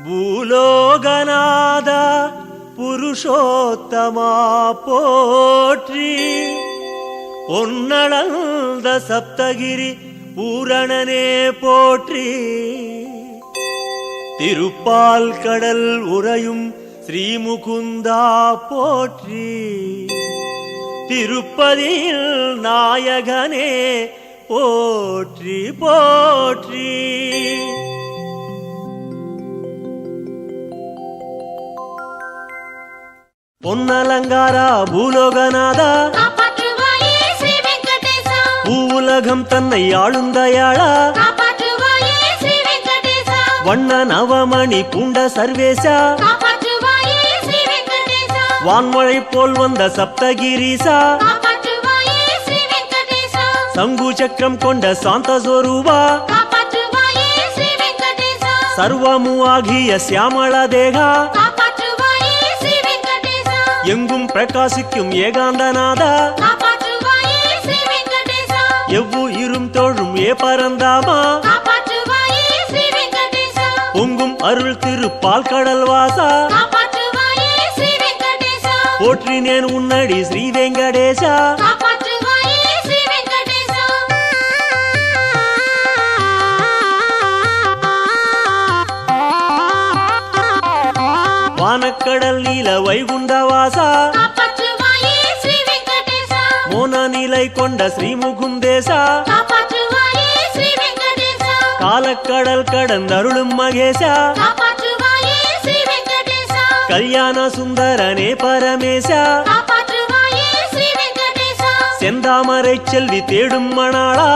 பூலோகநாத புருஷோத்தமா போற்றி, பொன்னளந்த சப்தகிரி பூரணனே போற்றி, திருப்பால் கடல் உறையும் ஸ்ரீமுகுந்தா போற்றி, திருப்பதியில் நாயகனே போற்றி போற்றி. பொன்னலங்காரா பூலோகநாதா, பூவுலகம் தன்னை ஆளுந்தயாளா, வண்ண நவமணி பூண்ட சர்வேசா, வான்மழை போல் வந்த சப்தகிரீசா, சங்கு சக்கரம் கொண்ட சாந்த சொரூபா, சர்வமு ஆகிய சியாமள தேகா, எங்கும் பிரகாசிக்கும் ஏகாந்தநாதா, எவ்வுயிரும் தோழும் ஏ பரந்தாமா, பொங்கும் அருள் திருப்பால் கடல் வாசா, போற்றினேன் உன்னடி ஸ்ரீ வெங்கடேசா. வானக்கடல் நீல வைகுண்டவாசா, மோன நிலை கொண்ட ஸ்ரீமுகுந்தேசா, காலக்கடல் கடந்தருளும் மகேசா, கல்யாண சுந்தரனே பரமேசா, செந்தாமரை செல்வி தேடும் மணாளா,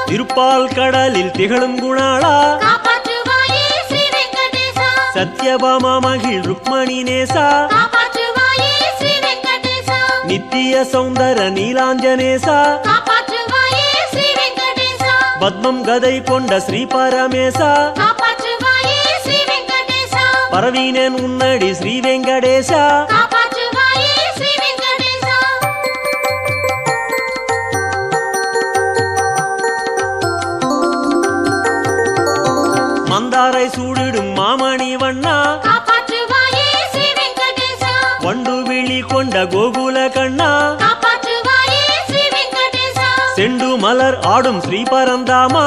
திருப்பால் கடலில் திகழும் குணாளா, சத்யபாமா மகிழ் ருக்மணி நேசா, நித்திய சௌந்தர நீலாஞ்சனேசா, பத்மம் கதை கொண்ட ஸ்ரீ பரமேசா, பரவீனேன் உன்னடி ஸ்ரீ வெங்கடேசா. மந்தாரை சூடிடும் மாமணி வண்ணா, வண்டு விழி கொண்ட கோகுல கண்ணா, செண்டு மலர் ஆடும் ஸ்ரீ பரந்தாமா,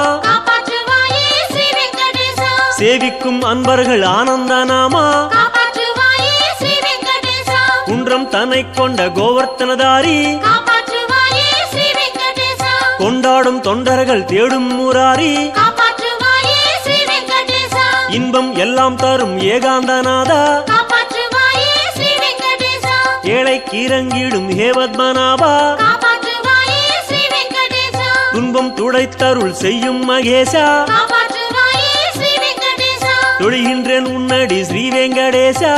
சேவிக்கும் அன்பர்கள் ஆனந்தநாமா, குன்றம் தன்னை கொண்ட கோவர்த்தனதாரி, கொண்டாடும் தொண்டர்கள் தேடும் முராரி, இன்பம் எல்லாம் தரும் ஏகாந்தநாதா, ஏழைக்கு இறங்கிடும் ஹே பத்மநாபா, துன்பம் துடைத்தருள் செய்யும் மகேசா, தொழுகின்றேன் உன்னடி ஸ்ரீ வெங்கடேசா.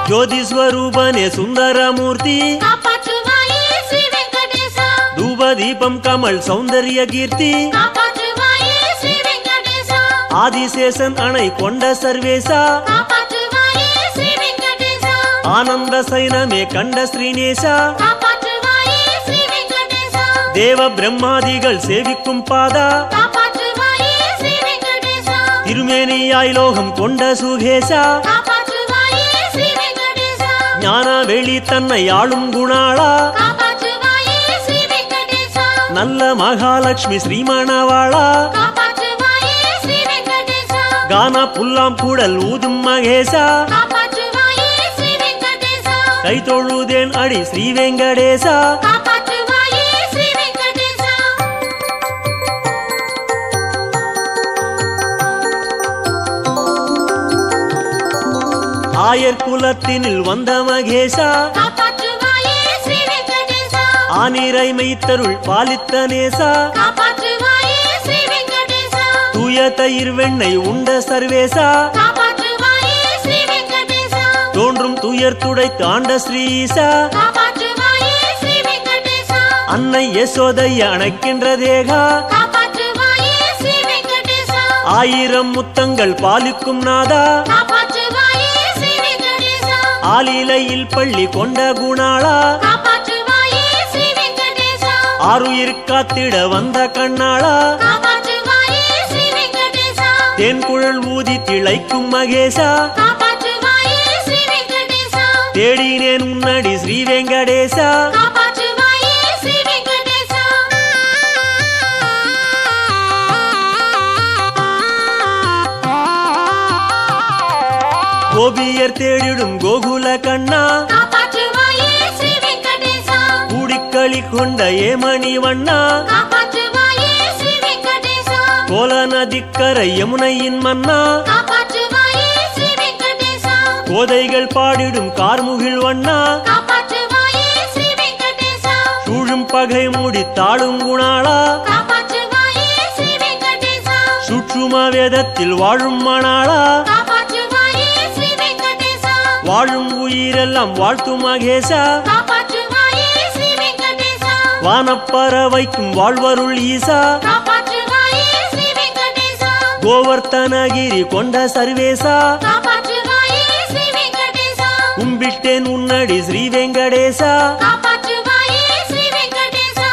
ஜோதிஸ்வரூபனே சுந்தரமூர்த்தி, தூபதீபம் கமல் சௌந்தர்ய கீர்த்தி, ஆதிசேஷன் அணை கொண்ட சர்வேசா, ஆனந்த சைனமே கண்ட ஸ்ரீநேசா, தேவ பிரம்மாதிகள் சேவிக்கும் பாதா, திருமேனியாய் லோகம் கொண்ட சுகேசா, ஞான வெளி தன்னை ஆளும் குணாளா, நல்ல மகாலட்சுமி ஸ்ரீமணவாளா, கானா புல்லாம் கூடல் ஊதும் மகேசா, கை தொழுதேன் அடி ஸ்ரீ வெங்கடேசா. ஆயர் குலத்தினில் வந்த மகேசா, ஆனிரை மெய்த்தருள் பாலித்த நேசா, தூய தயிர் வெண்ணெய் உண்ட சர்வேசா, தோன்றும் துயர் துடைத்து ஆண்ட ஸ்ரீசா, அன்னை யசோதைய அணைக்கின்ற தேகா, ஆயிரம் முத்தங்கள் பாலிக்கும் நாதா, ஆலிலையில் பள்ளி கொண்ட குணாளா காப்பாற்றுவாயே ஸ்ரீ வெங்கடேசா ஆருயிர் காத்திட வந்த கண்ணாளா காப்பாற்றுவாயே ஸ்ரீ வெங்கடேசா தேன்குழல் ஊதி திளைக்கும் மகேசா காப்பாற்றுவாயே ஸ்ரீ வெங்கடேசா தேடினேன் உன்னடி ஸ்ரீ வெங்கடேசா காப்பாற்றுவாயே ஸ்ரீ வெங்கடேசா கோபியர் தேடிடும் கோகுல கண்ணா காப்பாற்றுவாயே ஸ்ரீ வெங்கடேசா கூடிக்களி கொண்ட ஏமணி வண்ணா காப்பாற்றுவாயே ஸ்ரீ வெங்கடேசா கோல நதிக்கரை யமுனையின் மன்னா காப்பாற்றுவாயே ஸ்ரீ வெங்கடேசா கோதைகள் பாடிடும் கார்முகில் வண்ணா காப்பாற்றுவாயே ஸ்ரீ வெங்கடேசா சூழும் பகை மூடி தாழும் குணாளா காப்பாற்றுவாயே ஸ்ரீ வெங்கடேசா சுற்றுமா வேதத்தில் வாழும் மணாளா காப்பாற்றுவாயே ஸ்ரீ வெங்கடேசா வாழும் உயிரெல்லாம் வாழ்த்தும் மகேசா காப்பாற்றுவாயே ஸ்ரீ வெங்கடேசா வானப்பறவைக்கும் வாழ்வருள் ஈசா காப்பாற்றுவாயே ஸ்ரீ வெங்கடேசா கோவர்த்தனகிரி கொண்ட சர்வேசா காப்பாற்றுவாயே ஸ்ரீ வெங்கடேசா கும்பிட்டேன் உன்னடி ஸ்ரீ வெங்கடேசா காப்பாற்றுவாயே ஸ்ரீ வெங்கடேசா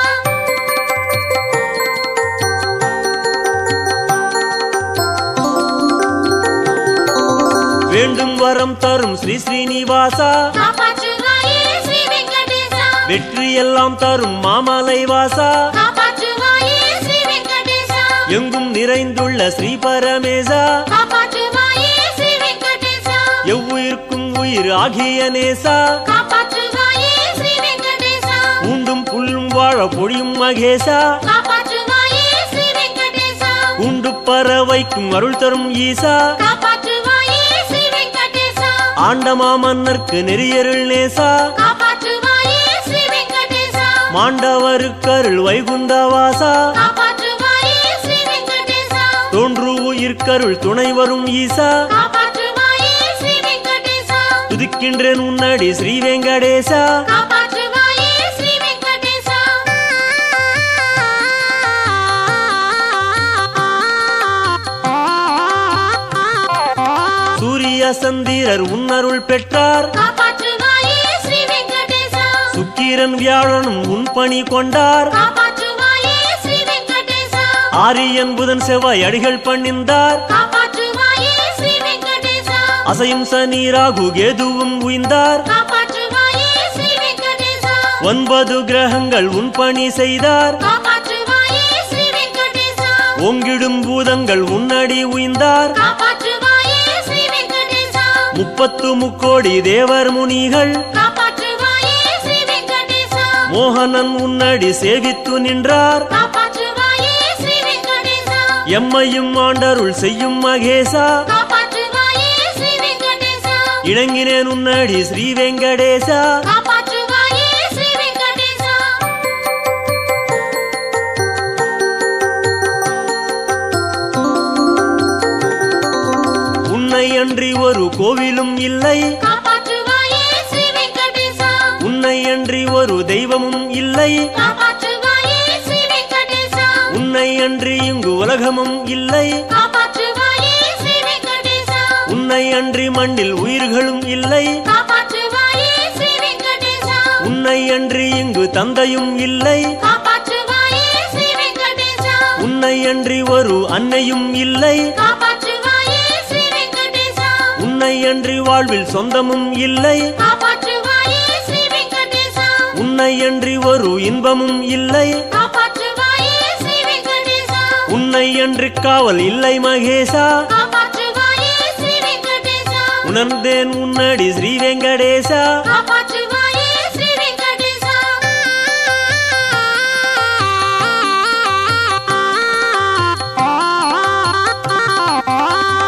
வேண்டும் வரம் தரும் ஸ்ரீ ஸ்ரீனிவாசா காப்பாற்றுவாயே ஸ்ரீ வெங்கடேசா வெற்றியெல்லாம் தரும் மாமலை வாசா காப்பாற்றுவாயே ஸ்ரீ வெங்கடேசா எங்கும் நிறைந்துள்ள ஸ்ரீ பரமேசா காப்பாற்றுவாயே ஸ்ரீ வெங்கடேசா எவ்வுயிர்க்கும் உயிர் ஆகிய நேசா காப்பாற்றுவாயே ஸ்ரீ வெங்கடேசா உண்டும் புல்லும் வாழ பொழியும் மகேசா காப்பாற்றுவாயே ஸ்ரீ வெங்கடேசா உண்டு பறவைக்கும் அருள் தரும் ஈசா காப்பாற்றுவாயே ஸ்ரீ வெங்கடேசா ஆண்டமா மன்னர்க்கு நெறியருள் நேசா காப்பாற்றுவாயே ஸ்ரீ வெங்கடேசா மாண்டவருக்கருள் வைகுண்டவாசா காப்பாற்றுவாயே ஸ்ரீ வெங்கடேசா தோன்று உயிர்க்கருள் துணை வரும் ஈசா காப்பாற்றுவாயே ஸ்ரீ வெங்கடேசா துதிக்கின்றேன் உன்னடி ஸ்ரீ வெங்கடேசா காப்பாற்றுவாயே ஸ்ரீ வெங்கடேசா சூரிய சந்திரர் உன்னருள் பெற்றார் காப்பாற்றுவாயே ஸ்ரீ வெங்கடேசா சுக்கிரன் வியாழனும் உன் பணி கொண்டார் காப்பாற்றுவாயே ஸ்ரீ வெங்கடேசா ஆரியன் புதன் செவ்வாய் அடிகள் பணிந்தார் காப்பாற்றுவாயே ஸ்ரீ வெங்கடேசா அசையும் சனி ராகு கேதுவும் உய்ந்தார் காப்பாற்றுவாயே ஸ்ரீ வெங்கடேசா 9 கிரகங்கள் உன் பணி செய்தார் காப்பாற்றுவாயே ஸ்ரீ வெங்கடேசா ஓங்கிடும் பூதங்கள் உன்னடி உய்ந்தார் காப்பாற்றுவாயே ஸ்ரீ வெங்கடேசா 30 முக்கோடி தேவர் முனிகள் காப்பாற்றுவாயே ஸ்ரீ வெங்கடேசா மோகனன் உன்னடி சேவித்து நின்றார் காப்பாற்றுவாயே ஸ்ரீ வெங்கடேசா எம்மையும் ஆண்டருள் செய்யும் மகேசா காப்பாற்றுவாயே ஸ்ரீ வெங்கடேசா இணங்கினேன் உன்னடி ஸ்ரீ வெங்கடேசா காப்பாற்றுவாயே ஸ்ரீ வெங்கடேசா உன்னை அன்றி ஒரு கோவிலும் இல்லை காப்பாற்றுவாயே ஸ்ரீ வெங்கடேசா உன்னை அன்றி ஒரு தெய்வமும் இல்லை காப்பாற்றுவாயே ஸ்ரீ வெங்கடேசா உன்னை அன்றி இங்கு உலகமும் இல்லை காப்பாற்றுவாயே ஸ்ரீ வெங்கடேசா உன்னை அன்றி மண்ணில் உயிர்களும் இல்லை காப்பாற்றுவாயே ஸ்ரீ வெங்கடேசா உன்னை அன்றி இங்கு தந்தையும் இல்லை காப்பாற்றுவாயே ஸ்ரீ வெங்கடேசா உன்னை அன்றி ஒரு அன்னையும் இல்லை காப்பாற்றுவாயே ஸ்ரீ வெங்கடேசா உன்னை அன்றி வாழ்வில் சொந்தமும் இல்லை காப்பாற்றுவாயே ஸ்ரீ வெங்கடேசா உன்னை அன்றி ஒரு இன்பமும் இல்லை காப்பாற்றுவாயே ஸ்ரீ வெங்கடேசா உன்னை அன்றி காவல் இல்லை மகேசா காப்பாற்றுவாயே ஸ்ரீ வெங்கடேசா உணர்ந்தேன் உன்னடி ஸ்ரீ வெங்கடேசா காப்பாற்றுவாயே ஸ்ரீ வெங்கடேசா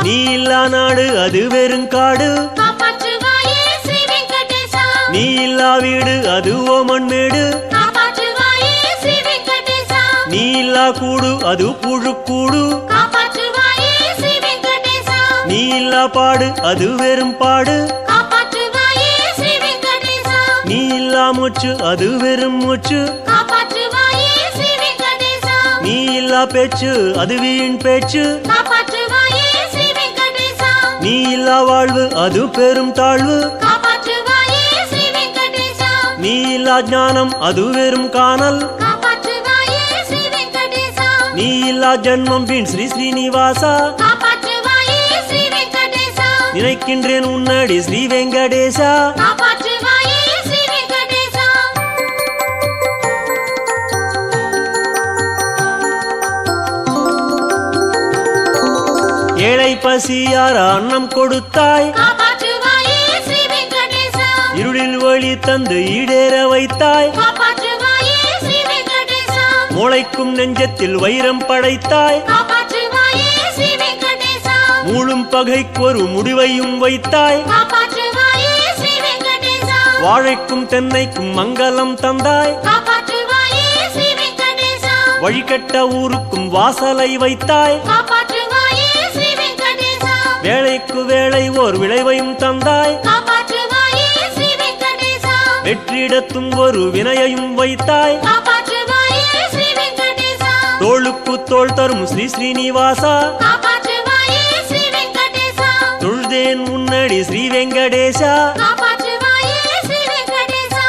நீ இல்லா நாடு அது வெறுங்காடு காப்பாற்றுவாயே ஸ்ரீ வெங்கடேசா நீ இல்லா வீடு அது ஓமன்மேடு காப்பாற்றுவாயே ஸ்ரீ வெங்கடேசா நீ இல்லா கூடு அது புழுக்கூடு காப்பாற்றுவாயே ஸ்ரீ வெங்கடேசா நீ இல்லா பாடு அது வெறும் பாடு காப்பாற்றுவாயே ஸ்ரீ வெங்கடேசா நீ இல்லா மூச்சு அது வெறும் மூச்சு காப்பாற்றுவாயே ஸ்ரீ வெங்கடேசா நீ இல்லா பேச்சு அது வீண் பேச்சு காப்பாற்றுவாயே ஸ்ரீ வெங்கடேசா நீ இல்லா வாழ்வு அது பெரும் தாழ்வு காப்பாற்றுவாயே நீ இல்லா ஞானம் அது வெறும் காணல் காப்பாற்றுவாயே ஸ்ரீ வெங்கடேசா நீ இல்லா ஜன்மம் வீண் ஸ்ரீ ஸ்ரீனிவாசா காப்பாற்றுவாயே ஸ்ரீ வெங்கடேசா நினைக்கின்றேன் உன்னடி ஸ்ரீ வெங்கடேசா காப்பாற்றுவாயே ஸ்ரீ வெங்கடேசா ஏழை பசியார அன்னம் கொடுத்தாய் காப்பாற்றுவாயே ஸ்ரீ வெங்கடேசா இருளில் ஒளி தந்து ஈடேற வைத்தாய் காப்பாற்றுவாயே ஸ்ரீ வெங்கடேசா மூளைக்கும் நெஞ்சத்தில் வைரம் படைத்தாய் காப்பாற்றுவாயே ஸ்ரீ வெங்கடேசா மூளும் பகைக்கு ஒரு முடிவையும் வைத்தாய் காப்பாற்றுவாயே ஸ்ரீ வெங்கடேசா வாழைக்கும் தென்னைக்கும் மங்களம் தந்தாய் காப்பாற்றுவாயே ஸ்ரீ வெங்கடேசா வழிகட்ட ஊருக்கும் வாசலை வைத்தாய் காப்பாற்றுவாயே ஸ்ரீ வெங்கடேசா வேளைக்கு வேளை ஓர் விளைவையும் தந்தாய் காப்பாற்றுவாயே ஸ்ரீ வெங்கடேசா வெற்றிடத்தும் ஒரு வினையையும் வைத்தாய் காப்பாற்றுவாயே ஸ்ரீ வெங்கடேசா தோளுக்கு தோள் தரும் ஸ்ரீ ஸ்ரீனிவாசா காப்பாற்றுவாயே ஸ்ரீ வெங்கடேசா தொழுதேன் உன்னடி ஸ்ரீ வெங்கடேசா காப்பாற்றுவாயே ஸ்ரீ வெங்கடேசா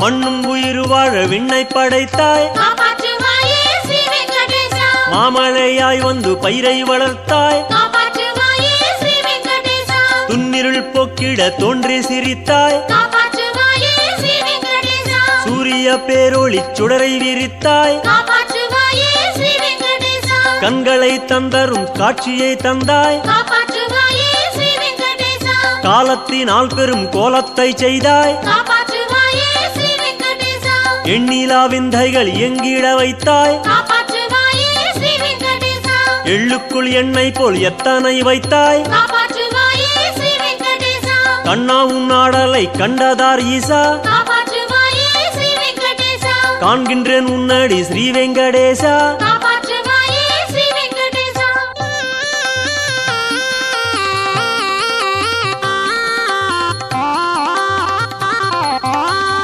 மண்ணும் உயிர் வாழ விண்ணை படைத்தாய் காப்பாற்றுவாயே ஸ்ரீ வெங்கடேசா மாமழையாய் வந்து பயிரை வளர்த்தாய் காப்பாற்றுவாயே ஸ்ரீ வெங்கடேசா துன்னிருள் போக்கிட தோன்றி சிரித்தாய் காப்பாற்றுவாயே ஸ்ரீ வெங்கடேசா சூரிய பேரொளி சுடரை விரித்தாய் காப்பாற்றுவாயே ஸ்ரீ வெங்கடேசா கண்களை தந்தரும் காட்சியை தந்தாய் காப்பாற்றுவாயே ஸ்ரீ வெங்கடேசா காலத்தினால் பெரும் கோலத்தை செய்தாய் காப்பாற்றுவாயே ஸ்ரீ வெங்கடேசா எண்ணிலா விந்தைகள் எங்கிட வைத்தாய் காப்பாற்றுவாயே ஸ்ரீ வெங்கடேசா எள்ளுக்குள் எண்ணெய் போல் எத்தனை வைத்தாய் காப்பாற்றுவாயே ஸ்ரீ வெங்கடேசா கண்ணா உன் ஆடலை கண்டதார் ஈசா காப்பாற்றுவாயே ஸ்ரீ வெங்கடேசா காண்கின்றேன் உன்னடி ஸ்ரீ வெங்கடேசா காப்பாற்றுவாயே ஸ்ரீ வெங்கடேசா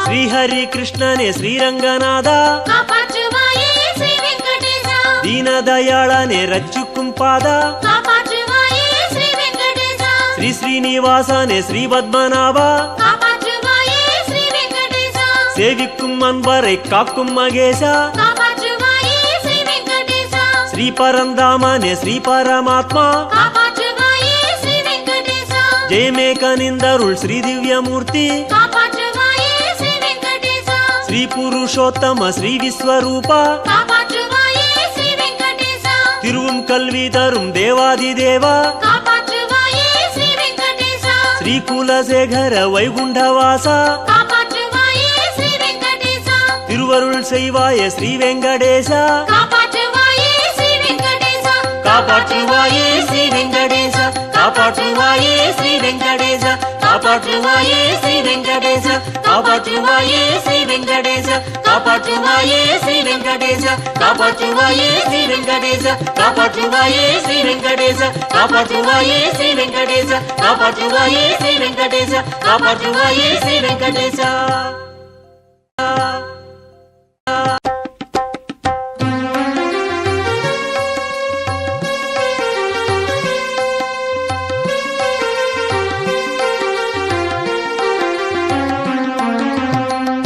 ஸ்ரீஹரி கிருஷ்ணனே ஸ்ரீரங்கநாதா காப்பாற்றுவாயே ஸ்ரீ வெங்கடேசா ದೀನದಯಾಳನೆ ರಚ್ಚುಕುಂ ಪಾದ காப்பாற்றுவாயே ஸ்ரீ வெங்கடேசா ಶ್ರೀ ಶ್ರೀನಿವಾಸನೆ ಶ್ರೀ பத்மநாப காப்பாற்றுவாயே ஸ்ரீ வெங்கடேசா சேவிக்கும் அன்பரை காக்கும் மகேசா காப்பாற்றுவாயே ஸ்ரீ வெங்கடேசா ಶ್ರೀ ಪರಂಧಾಮನೆ ಶ್ರೀ ಪರಮಾತ್ಮ காப்பாற்றுவாயே ஸ்ரீ வெங்கடேசா ಜಯಮೇಕನಿಂದರುಳ್ ಶ್ರೀ ದಿವ್ಯಮೂರ್ತಿ காப்பாற்றுவாயே ஸ்ரீ வெங்கடேசா ಶ್ರೀ ಪುರುಷೋತ್ತಮ ಶ್ರೀ ವಿಶ್ವರೂಪ காப்பாற்றுவாயே ஸ்ரீ வெங்கடேசா திருவும் கல்வி தரும் தேவாதிதேவா காப்பாற்றுவாயே ஸ்ரீ வெங்கடேசா ಶ್ರೀ குலசேகர வைகுண்டவாசா காப்பாற்றுவாயே ஸ்ரீ வெங்கடேசா திருவருள் செய்வாய ஸ்ரீ வெங்கடேசா காப்பாற்றுவாயே ஸ்ரீ வெங்கடேசா காப்பாற்றுவாயே ஸ்ரீ வெங்கடேசா காப்பாற்றுவாயே ஸ்ரீ வெங்கடேசா காப்பாற்றுவாயே ஸ்ரீ வெங்கடேசா காப்பாற்றுவாயே ஸ்ரீ வெங்கடேசா காப்பாற்றுவாயே ஸ்ரீ வெங்கடேசா காப்பாற்றுவாயே ஸ்ரீ வெங்கடேசா காப்பாற்றுவாயே ஸ்ரீ வெங்கடேசா காப்பாற்றுவாயே ஸ்ரீ வெங்கடேசா காப்பாற்றுவாயே ஸ்ரீ வெங்கடேசா காப்பாற்றுவாயே ஸ்ரீ வெங்கடேசா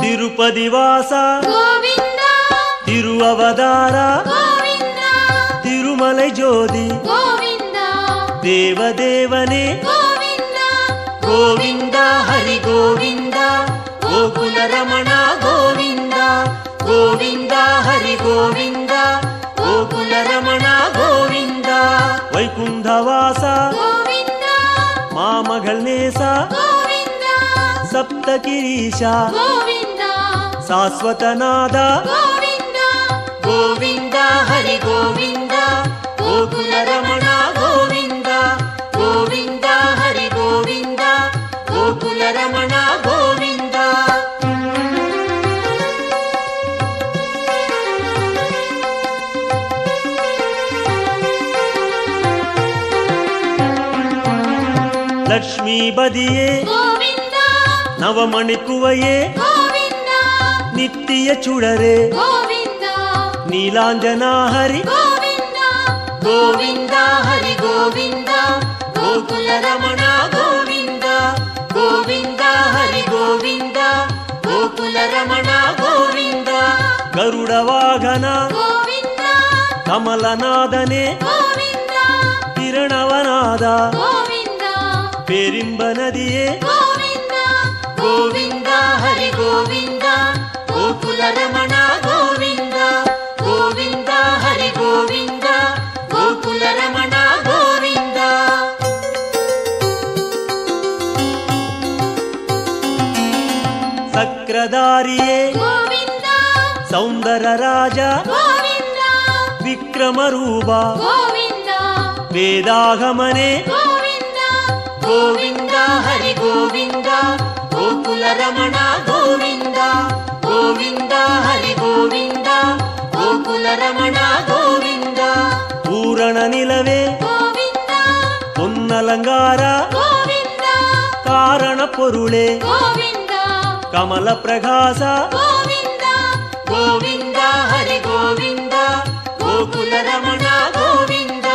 ತಿರುಪತಿವಾಸ ಗೋವಿಂದ ತಿರುವವತಾರ ಗೋವಿಂದ ತಿರುಮಲೈ ಜ್ಯೋತಿ ಗೋವಿಂದ ದೇವದೇವನೇ ಗೋವಿಂದ ಗೋವಿಂದ ಹರಿ ಗೋವಿಂದ ಗೋಕುಲ ರಮಣ ಗೋವಿಂದ ಗೋವಿಂದ ಹರಿ ಗೋವಿಂದ ಗೋಕುಲ ರಮಣ ಗೋವಿಂದ ವೈಕುಂಠವಾಸ ಗೋವಿಂದ ಮಾಮಗಳ್ ನೇಸ ಗೋವಿಂದ ಸಪ್ತಗಿರೀಶ ಗೋವಿಂದ ಶಾಶ್ವತನಾದ ಗೋವಿಂದ ಗೋವಿಂದ ಹರಿ ಗೋವಿಂದ ಗೋಕುಲ ರಮಣ ಗೋವಿಂದ ಗೋವಿಂದ ಹರಿ ಗೋವಿಂದ ಗೋಕುಲ ರಮಣ ಗೋವಿಂದ ಲಕ್ಷ್ಮೀ ಬದಿಯೇ ಗೋವಿಂದ ನವಮಣಿಕುವಯೇ ಗೋವಿಂದ ನಿತ್ಯ ಚುಡರೆ ಗೋವಿಂದ ನೀಲಾಂಜನ ಹರಿ ಗೋವಿಂದ ಗೋವಿಂದ ಹರಿ ಗೋವಿಂದ ಗೋಕುಲ ರಮಣ ಗೋವಿಂದ ಗೋವಿಂದ ಹರಿ ಗೋವಿಂದ ಗೋಕುಲ ರಮಣ ಗೋವಿಂದ ಗರುಡ ವಾಹನ ಗೋವಿಂದ ಕಮಲನಾದನೆ ಗೋವಿಂದ ಕಿರಣವನಾದ ಗೋವಿಂದ ಪೇರಿಂಬ ನದಿಯೇ ಗೋವಿಂದ ಗೋವಿಂದ ಹರಿ ಗೋವಿಂದ ಗೋಕುಲ ರಮಣ ಗೋವಿಂದ ಗೋವಿಂದ ಹರಿ ಗೋವಿಂದ ಗೋಕುಲ ರಮಣ ಗೋವಿಂದ ಸಕ್ರಧಾರಿಯೇ ಗೋವಿಂದ ಸೌಂದರ ರಾಜ ಗೋವಿಂದ ವಿಕ್ರಮರೂಪ ಗೋವಿಂದ ವೇದಾಗಮನೆ ಗೋವಿಂದ ಗೋವಿಂದ ಹರಿ ಗೋವಿಂದ ಗೋಕುಲ ರಮಣ ಗೋವಿಂದ ಗೋವಿಂದ ಹರಿ ಗೋವಿಂದ ಗೋಕುಲ ರಮಣ ಗೋವಿಂದ ಪೂರಣ ನಿಲವೇ ಗೋವಿಂದ ಪೊನ್ನಲಂಗಾರ ಗೋವಿಂದ ಕಾರಣ ಪೊರುಳೆ ಗೋವಿಂದ ಕಮಲ ಪ್ರಕಾಶ ಗೋವಿಂದ ಗೋವಿಂದ ಹರಿ ಗೋವಿಂದ ಗೋಕುಲ ರಮಣ ಗೋವಿಂದ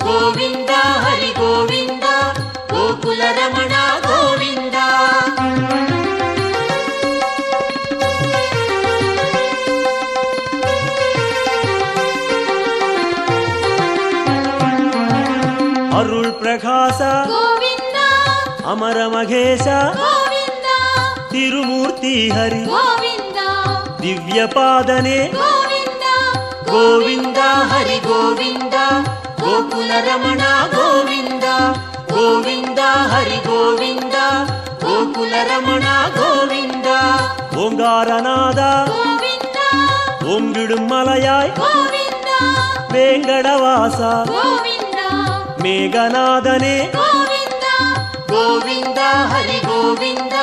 ಗೋವಿಂದ ಹರಿ ಗೋವಿಂದ ಗೋಕುಲ ರಮಣ ಗೋವಿಂದ ಅರುಳ್ ಪ್ರಕಾಶ ಗೋವಿಂದ ಅಮರ ಮಘೇಶ ಗೋವಿಂದ ತಿರುಮೂರ್ತಿ ಹರಿ ಗೋವಿಂದ ದಿವ್ಯ ಪಾದನೆ ಗೋವಿಂದ ಗೋವಿಂದ ಹರಿ ಗೋವಿಂದ ಗೋಕುಲ ರಮಣ ಗೋವಿಂದ ಗೋವಿಂದ ಹರಿ ಗೋವಿಂದ ಗೋಕುಲ ರಮಣ ಗೋವಿಂದ ಓಂಗಾರನಾದ ಗೋವಿಂದ ಓಂಗಿಡು ಮಲಯಾಯ್ ಗೋವಿಂದ ವೇಂಗಡವಾಸ ಗೋವಿಂದ ಮೇಘನಾದನೆ ಗೋವಿಂದ ಗೋವಿಂದ ಹರಿ ಗೋವಿಂದ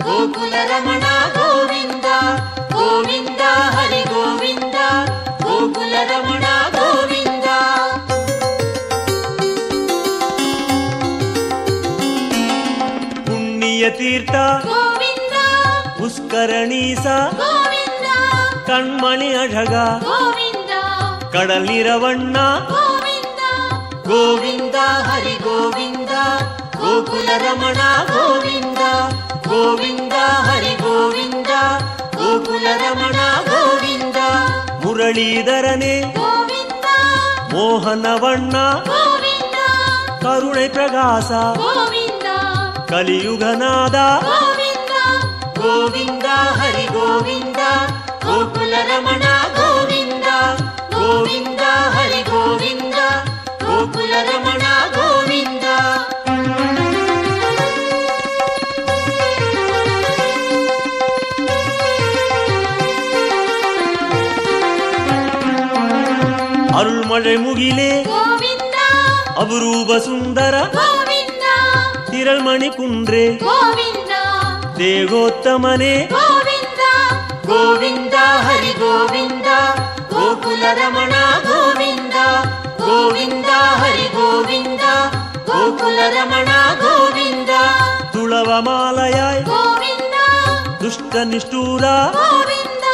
ಗೋಕುಲ ರಮಣ ಗೋವಿಂದ ಗೋವಿಂದ ಹರಿ ಗೋವಿಂದ ಗೋಕುಲ ರಮಣ ಗೋವಿಂದ ಪುಣ್ಯ ತೀರ್ಥ ಗೋವಿಂದ ಪುಷ್ಕರಣೀಸ ಗೋವಿಂದ ಕಣ್ಮಣಿ ಅಢಗ ಗೋವಿಂದ ಕಡಲಿರವಣ್ಣ ಗೋವಿಂದ ಗೋವಿಂದ ಹರಿ ಗೋವಿಂದ ಗೋಕುಲ ರಮಣ ಗೋವಿಂದ ಗೋವಿಂದ ಹರಿ ಗೋವಿಂದ ಗೋಕುಲ ರಮಣ ಗೋವಿಂದ ಮುರಳೀಧರನೇ ಗೋವಿಂದ ಮೋಹನವಣ್ಣ ಗೋವಿಂದ ಕರುಣೆ ಪ್ರಕಾಶ ಗೋವಿಂದ ಕಲಿಯುಗನಾದ ಗೋವಿಂದ ಗೋವಿಂದ ಹರಿ ಗೋವಿಂದ ಗೋಕುಲ ರಮಣ ಗೋವಿಂದ ಗೋವಿಂದ ಹರಿ ಗೋವಿಂದ ಗೋಕುಲ ರಮಣ ಗೋವಿಂದ ಅರುಳ್ಮಳೆ ಮುಗಿಲೆ ಗೋವಿಂದ ಅಪರೂಪ ಸುಂದರ ಗೋವಿಂದ ತಿರಳ್ಮಣಿ ಕುಂಡ್ರೆ ಗೋವಿಂದ ದೇಗೋತ್ತಮನೆ ಗೋವಿಂದ ಗೋವಿಂದ ಹರಿ ಗೋವಿಂದ ಗೋಕುಲ ರಮಣ ಗೋವಿಂದ ಗೋವಿಂದ ಹರಿ ಗೋವಿಂದ ಗೋಕುಲ ರಮಣ ಗೋವಿಂದ ತುಳವ ಮಾಲಯಾಯ್ ಗೋವಿಂದ ದುಷ್ಟ ನಿಷ್ಠೂರ ಗೋವಿಂದ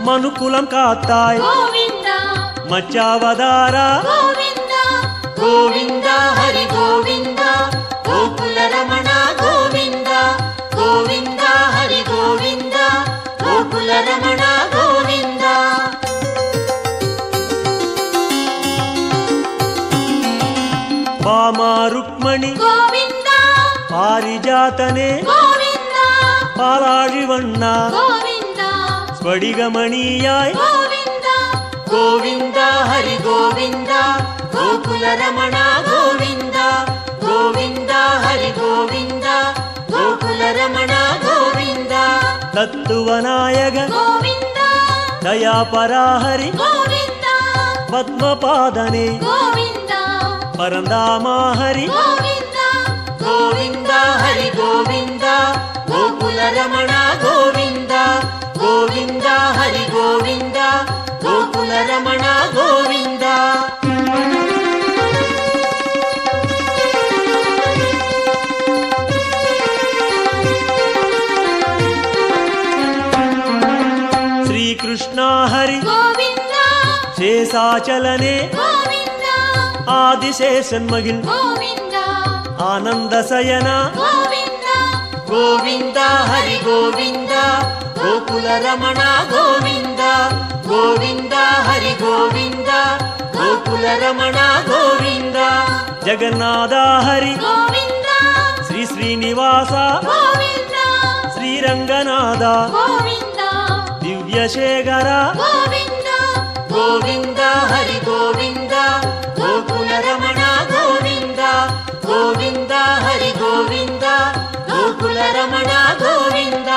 ಮನುಕುಲಂ ಕಾತ್ತಾಯ್ ಗೋವಿಂದ ಮಚ್ಚಾವದಾರ ಗೋವಿಂದ ಗೋವಿಂದ ಹರಿ ಗೋವಿಂದ ಗೋಕುಲ ರಮಣ ಗೋವಿಂದ ಗೋವಿಂದ ಹರಿ ಗೋವಿಂದ ಗೋಕುಲ ರಮಣ ಗೋವಿಂದ ವಾಮ ರುಕ್ಮಣಿ ಗೋವಿಂದ ಪಾರಿಜಾತನೆ ಗೋವಿಂದ ಪಾಲಾಳಿವಣ್ಣ ಗೋವಿಂದ ಸ್ಫಟಿಗಮಣೀಯಾಯ್ ಗೋವಿಂದ ಗೋವಿಂದ ಹರಿ ಗೋವಿಂದ ಗೋಕುಲ ರಮಣ ಗೋವಿಂದ ಗೋವಿಂದ ಹರಿ ಗೋವಿಂದ ಗೋಕುಲ ರಮಣ ಗೋವಿಂದ ತತ್ವನಾಯಕ ಗೋವಿಂದ ದಯಾಪರಾಹರಿ ಗೋವಿಂದ ಪದ್ಮಪಾದನೆ ಗೋವಿಂದ ಪರಂದಾಮಾಹರಿ ಗೋವಿಂದ ಗೋವಿಂದ ಹರಿ ಗೋವಿಂದ ಗೋಕುಲ ರಮಣ ಗೋವಿಂದ ಗೋವಿಂದ ಹರಿ ಗೋವಿಂದ ಗೋಕುಲ ರಮಣ ಗೋವಿಂದ ಶ್ರೀಕೃಷ್ಣ ಹರಿ ಗೋವಿಂದ ಶೇಷಾಚಲನೆ ಗೋವಿಂದ ஆதிசேஷன் மகிழ் கோவிந்தா ஆனந்த சயனா கோவிந்தா கோவிந்தா ஹரி கோவிந்தா கோகுல ரமணா கோவிந்தா கோவிந்தா ஹரி கோவிந்தா கோகுல ரமணா கோவிந்தா ஜெகநாதா ஹரி கோவிந்தா ஸ்ரீ ஸ்ரீனிவாச கோவிந்தா ஸ்ரீரங்கநாதா கோவிந்தா ದಿವ್ಯಶೇಖರ கோவிந்தா ಗೋವಿಂದ ಹರಿ ಗೋವಿಂದ ಗೋಕುಲ ರಮಣ ಗೋವಿಂದ ಗೋವಿಂದ ಹರಿ ಗೋವಿಂದ ಗೋಕುಲ ರಮಣ ಗೋವಿಂದ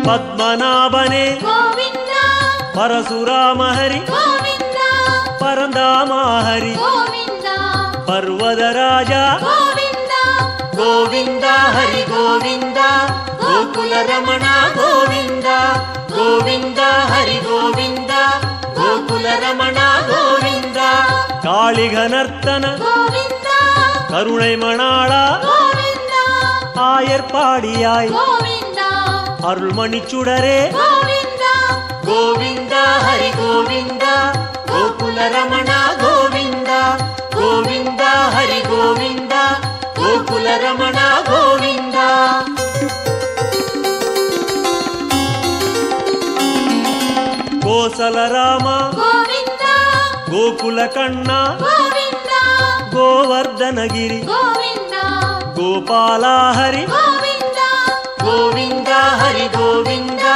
ಪದ್ಮನಾಭನೇ கோவிந்தா ಪರಶುರಾಮ ಹರಿ கோவிந்தா ಪರಂಧಾಮ ಹರಿ கோவிந்தா ಪರ್ವತ ರಾಜ கோவிந்தா ಗೋವಿಂದ ಹರಿ ಗೋವಿಂದ ಗೋಕುಲ ರಮಣ ಗೋವಿಂದ ಗೋವಿಂದ ಹರಿ ಗೋವಿಂದ ಗೋಕುಲ ರಮಣ ಗೋವಿಂದ ಕಾಳಿಘನರ್ತನ கோவிந்தா கருணை மணாளா கோவிந்தா ஆயர்பாடியாய் கோவிந்தா அருள்மணிச்சுடரே கோவிந்தா ಗೋವಿಂದ ಹರಿ ಗೋವಿಂದ ಗೋಕುಲ ರಮಣ ಗೋವಿಂದ ಗೋವಿಂದ ಹರಿ ಗೋವಿಂದ ಗೋಕುಲ ರಮಣ ಗೋವಿಂದ ಕೋಸಲ ರಾಮ கோவிந்தா ಗೋಕುಲ ಕಣ್ಣ கோவிந்தா ಗೋವರ್ಧನಗಿರಿ கோவிந்தா ಗೋಪಾಲ ಹರಿ கோவிந்தா ಗೋವಿಂದ ಹರಿ ಗೋವಿಂದ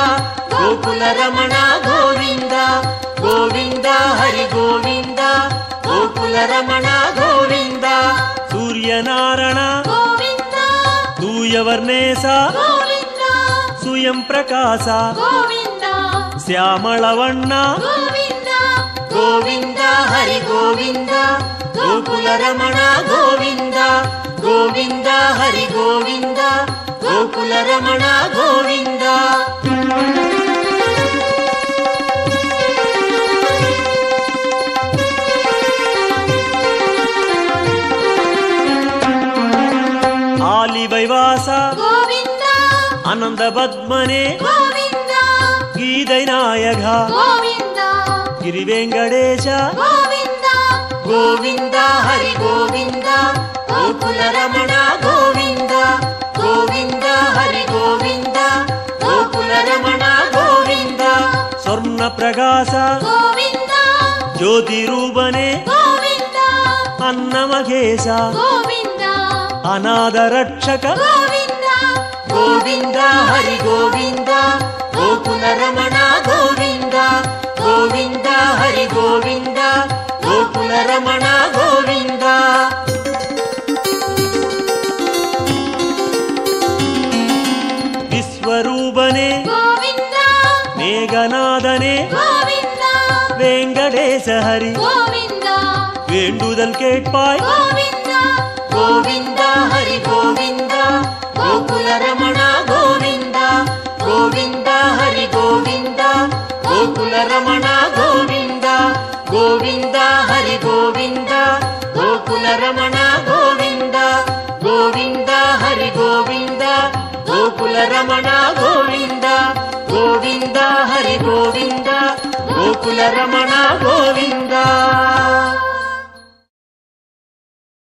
ಗೋಕುಲ ರಮಣ ಗೋವಿಂದ ಗೋವಿಂದ ಹರಿ ಗೋವಿಂದ ಗೋಕುಲ ರಮಣ ಗೋವಿಂದ ಸೂರ್ಯನಾರಾಯಣ கோவிந்தா ತೂಯವರ್ಣೇಶ கோவிந்தா ಸುಯಂ ಪ್ರಕಾಶ கோவிந்தா ಶ್ಯಾಮಳವಣ್ಣ கோவிந்தா ಗೋವಿಂದ ಹರಿ ಗೋವಿಂದ ಗೋಕುಲ ರಮಣ ಗೋವಿಂದ ಗೋವಿಂದ ಹರಿ ಗೋವಿಂದ ಗೋಕುಲ ರಮಣ ಗೋವಿಂದ ಆಲಿವೈವಾಸ கோவிந்தா ಅನಂದ ಪದ್ಮನೆ கோவிந்தா ಗೀதை ನಾಯಕ கோவிந்தா ಗಿರಿವೆಂಕಟೇಶ கோவிந்தா ಗೋವಿಂದ ಹರಿ ಗೋವಿಂದ ಗೋಕುಲ ರಮಣ ಗೋವಿಂದ ಗೋವಿಂದ ಹರಿ ಗೋವಿಂದ ಗೋಕುಲ ರಮಣ ಗೋವಿಂದ ಸ್ವರ್ಣ ಪ್ರಕಾಶ கோவிந்தா ಜ್ಯೋತಿ ರೂಪನೆ கோவிந்தா ಅನ್ನಮಘೇಶ கோவிந்தா ಅನಾಥ ರಕ್ಷಕ கோவிந்தா ಗೋವಿಂದ ಹರಿ ಗೋವಿಂದ ಗೋಕುಲ ರಮಣ ಗೋವಿಂದ ಗೋವಿಂದ ಹರಿ ಗೋವಿಂದ ಗೋಕುಲ ರಮಣ ಗೋವಿಂದ ವಿಶ್ವರೂಪನೆ கோவிந்தா ಮೇಘನಾದನೆ கோவிந்தா ವೆಂಕಟೇಶ ಹರಿ கோவிந்தா வேண்டுதல் கேட்பாய் கோவிந்தா ಗೋವಿಂದ ಹರಿ ಗೋವಿಂದ ಗೋಕುಲ ರಮಣ ಗೋವಿಂದ ಗೋವಿಂದ ಹರಿ